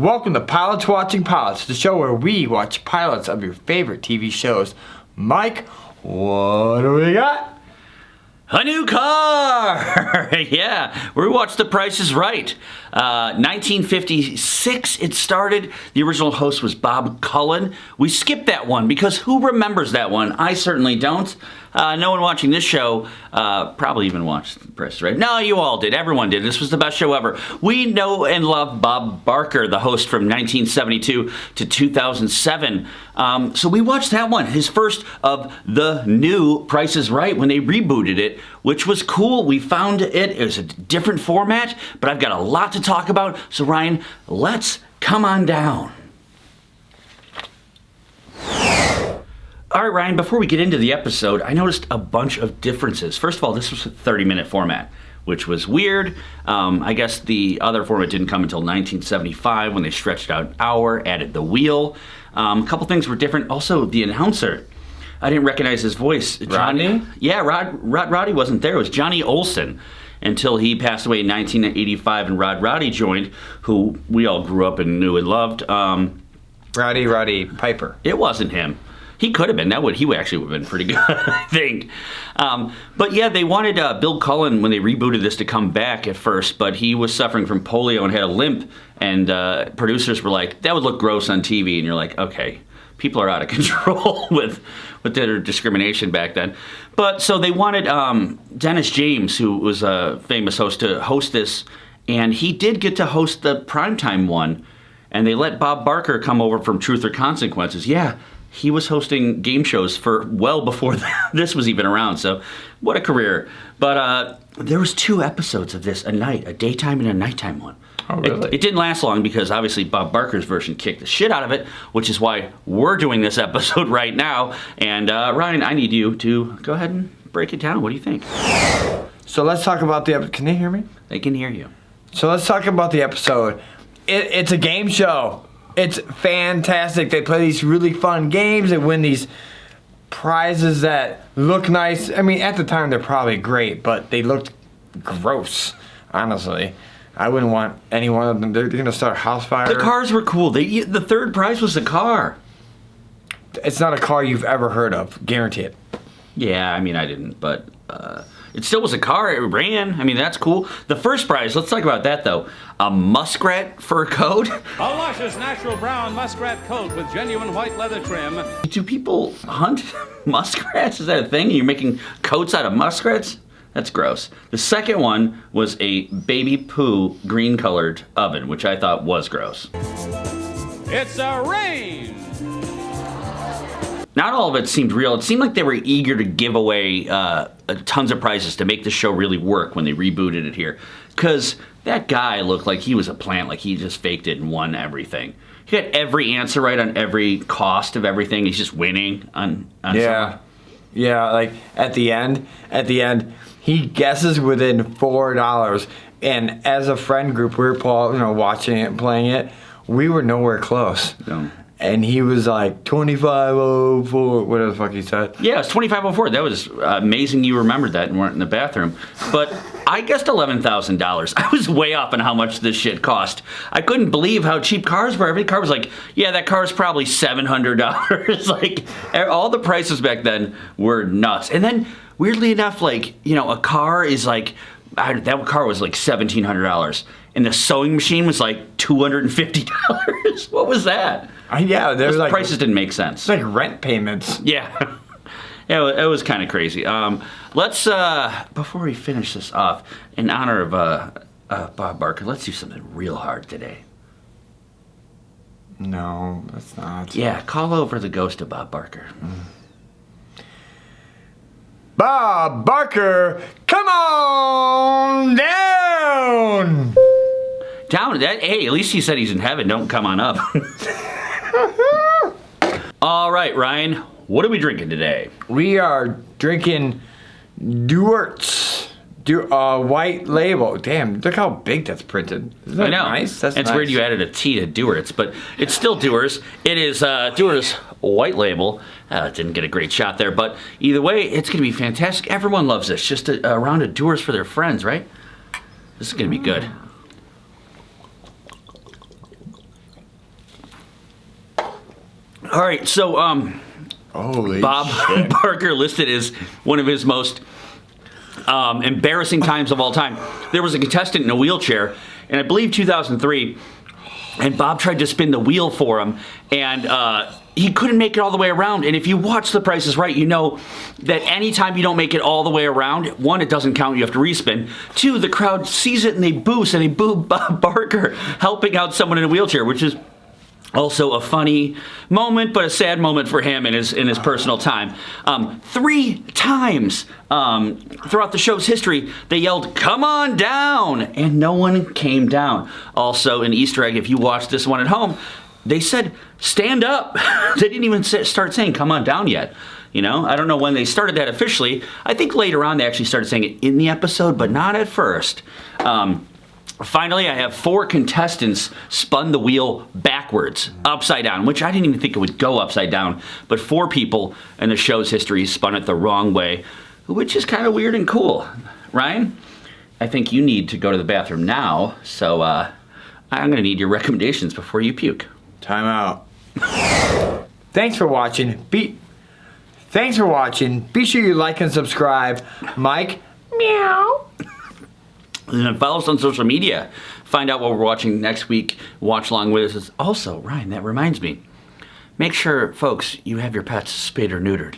Welcome to Pilots Watching Pilots, the show where we watch pilots of your favorite TV shows. Mike, what do we got? A new car! Yeah, we watched The Price is Right. 1956 it started. The original host was Bob Cullen. We skipped that one because who remembers that one? I certainly don't. No one watching this show probably even watched The Price is Right. No, you all did. Everyone did. This was the best show ever. We know and love Bob Barker, the host from 1972 to 2007. So we watched that one, his first of the new Price is Right when they rebooted it, which was cool. We found it. It was a different format, but I've got a lot to talk about. So Ryan, let's come on down. All right, Ryan, before we get into the episode, I noticed a bunch of differences. First of all, this was a 30-minute format, which was weird. I guess the other format didn't come until 1975 when they stretched out an hour, added the wheel. A couple things were different. Also, the announcer, I didn't recognize his voice. Rodney? Yeah, Roddy wasn't there. It was Johnny Olson until he passed away in 1985 and Roddy joined, who we all grew up and knew and loved. Roddy Piper. It wasn't him. He could have been. He would actually have been pretty good, I think. But yeah, they wanted Bill Cullen, when they rebooted this, to come back at first, but he was suffering from polio and had a limp, and producers were like, that would look gross on TV, and you're like, okay, people are out of control with their discrimination back then. But so they wanted Dennis James, who was a famous host, to host this, and he did get to host the primetime one, and they let Bob Barker come over from Truth or Consequences. Yeah. He was hosting game shows for well before this was even around, so what a career. But there was 2 episodes of this a night, a daytime and a nighttime one. Oh, really? It didn't last long because obviously Bob Barker's version kicked the shit out of it, which is why we're doing this episode right now. And Ryan, I need you to go ahead and break it down. What do you think? So let's talk about the episode. Can they hear me? They can hear you. So let's talk about the episode. It's a game show. It's fantastic. They play these really fun games and win these prizes that look nice. I mean, at the time, they're probably great, but they looked gross, honestly. I wouldn't want any one of them. They're going to start a house fire. The cars were cool. The third prize was a car. It's not a car you've ever heard of, guaranteed. Yeah, I mean, I didn't, but it still was a car. It ran. I mean, that's cool. The first prize, let's talk about that, though. A muskrat fur coat. A luscious natural brown muskrat coat with genuine white leather trim. Do people hunt muskrats? Is that a thing? You're making coats out of muskrats? That's gross. The second one was a baby poo green-colored oven, which I thought was gross. It's a rain. Not all of it seemed real. It seemed like they were eager to give away tons of prizes to make the show really work when they rebooted it here. Because that guy looked like he was a plant, like he just faked it and won everything. He had every answer right on every cost of everything. He's just winning on Yeah. something. Yeah, like at the end, he guesses within $4. And as a friend group, we were watching it, playing it. We were nowhere close. No. And he was like 2504, whatever the fuck he said. Yeah, it's 2504. That was amazing you remembered that and weren't in the bathroom. But I guessed $11,000. I was way off on how much this shit cost. I couldn't believe how cheap cars were. Every car was like, yeah, that car is probably $700. Like, all the prices back then were nuts. And then, weirdly enough, like, a car is like, that car was like $1,700. And the sewing machine was like $250. What was that? Yeah, Those like prices didn't make sense. It's like rent payments. Yeah. Yeah, it was kind of crazy. Let's, before we finish this off, in honor of Bob Barker, let's do something real hard today. No, that's not. Yeah, call over the ghost of Bob Barker. Bob Barker, come on down! Hey, at least he said he's in heaven. Don't come on up. All right, Ryan, what are we drinking today? We are drinking Dewart's white label. Damn, look how big that's printed. Isn't that I know. nice? That's it's nice. weird you added a T to Dewart's, but it's still Dewar's. It is Dewar's white label. Didn't get a great shot there, but either way, it's going to be fantastic. Everyone loves this. Just a round of Dewar's for their friends, right? This is going to be good. All right, so Holy Bob shit. Barker listed as one of his most embarrassing times of all time. There was a contestant in a wheelchair, and I believe 2003, and Bob tried to spin the wheel for him, and he couldn't make it all the way around. And if you watch The Price is Right, you know that anytime you don't make it all the way around, one, it doesn't count, you have to respin. Two, the crowd sees it and they boo, so they boo Bob Barker helping out someone in a wheelchair, which is also a funny moment, but a sad moment for him in his personal time. 3 times throughout the show's history, they yelled, "Come on down!" and no one came down. Also, an Easter egg, if you watch this one at home, they said, "Stand up." They didn't even start saying, "Come on down" yet. You know, I don't know when they started that officially. I think later on they actually started saying it in the episode, but not at first. Finally, I have 4 contestants spun the wheel backwards, upside down, which I didn't even think it would go upside down. But 4 people in the show's history spun it the wrong way, which is kind of weird and cool. Ryan, I think you need to go to the bathroom now, so I'm going to need your recommendations before you puke. Time out. Thanks for watching. Thanks for watching. Be sure you like and subscribe. Mike, meow. And then follow us on social media. Find out what we're watching next week. Watch along with us. Also, Ryan, that reminds me. Make sure, folks, you have your pets spayed or neutered.